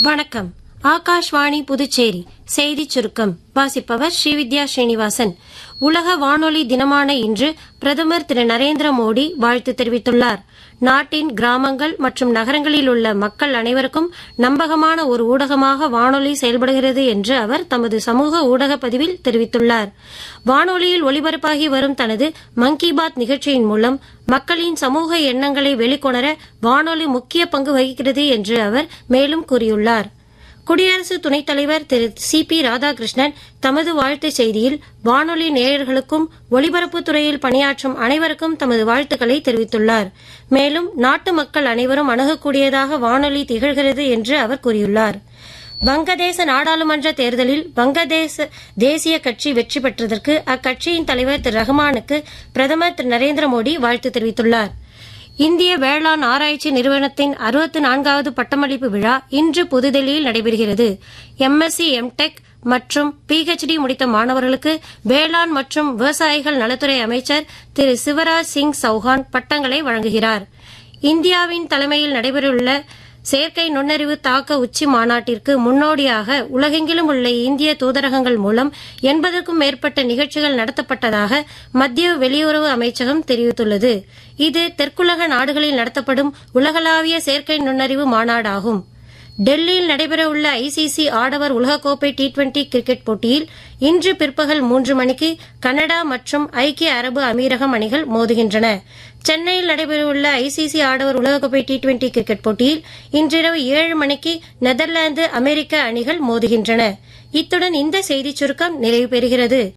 வணக்கம். ஆகாஷ்வாணி புதுச்சேரி செய்திச் சுருக்கம் வாசிப்பவர் ஸ்ரீவித்யா ஸ்ரீனிவாசன். உலக வானொலி தினமான இன்று பிரதமர் திரு நரேந்திர மோடி வாழ்த்து தெரிவித்துள்ளார். நாட்டின் கிராமங்கள் மற்றும் நகரங்களில் உள்ள மக்கள் அனைவருக்கும் நம்பகமான ஒரு ஊடகமாக வானொலி செயல்படுகிறது என்று அவர் தமது சமூக ஊடக பதிவில் தெரிவித்துள்ளார். வானொலியில் ஒலிபரப்பாகி வரும் தனது மன் கி பாத் நிகழ்ச்சியின் மூலம் மக்களின் சமூக எண்ணங்களை வெளிக்கொணர வானொலி முக்கிய பங்கு வகிக்கிறது என்று அவர் மேலும் கூறியுள்ளார். குடியரசு துணைத் தலைவர் திரு சி.பி. ராதாகிருஷ்ணன் தமது வாழ்த்துச் செய்தியில் வானொலி நேயர்களுக்கும் ஒலிபரப்புத் துறையில் பணியாற்றும் அனைவருக்கும் தமது வாழ்த்துக்களை தெரிவித்துள்ளார். மேலும் நாட்டு மக்கள் அனைவரும் அணுகக்கூடியதாக வானொலி திகழ்கிறது என்று அவர் கூறியுள்ளார். வங்கதேச நாடாளுமன்ற தேர்தலில் வங்கதேச தேசிய கட்சி வெற்றி பெற்றதற்கு அக்கட்சியின் தலைவர் திரு ரஹ்மானுக்கு பிரதமர் திரு நரேந்திர மோடி வாழ்த்து தெரிவித்துள்ளார். இந்திய வேளாண் ஆராய்ச்சி நிறுவனத்தின் 64வது பட்டமளிப்பு விழா இன்று புதுதில்லியில் நடைபெறுகிறது. எம்எஸ்சி, எம்டெக் மற்றும் PhD முடித்த மாணவர்களுக்கு வேளாண் மற்றும் விவசாயிகள் நலத்துறை அமைச்சர் திரு சிவராஜ் சிங் சௌஹான் பட்டங்களை வழங்குகிறார். இந்தியாவின் தலைமையில் நடைபெறவுள்ள செயற்கை நுண்ணறிவு தாக்க உச்சி மாநாட்டிற்கு முன்னோடியாக உலகெங்கிலும் உள்ள இந்திய தூதரகங்கள் மூலம் 80க்கும் மேற்பட்ட நிகழ்ச்சிகள் நடத்தப்பட்டதாக மத்திய வெளியுறவு அமைச்சகம் தெரிவித்துள்ளது. இது தெற்குலக நாடுகளில் நடத்தப்படும் உலகளாவிய செயற்கை நுண்ணறிவு மாநாடாகும். டெல்லியில் நடைபெறவுள்ள ICC ஆடவர் உலகக்கோப்பை T20 கிரிக்கெட் போட்டியில் இன்று பிற்பகல் 3 மணிக்கு கனடா மற்றும் ஐக்கிய அரபு அமீரகம் அணிகள் மோதுகின்றன. சென்னையில் நடைபெறவுள்ள ICC ஆடவர் உலகக்கோப்பை T20 கிரிக்கெட் போட்டியில் இன்றிரவு 7 மணிக்கு நெதர்லாந்து, அமெரிக்க அணிகள் மோதுகின்றன. இத்துடன் இந்த செய்திச் சுருக்கம் நிறைவு பெறுகிறது.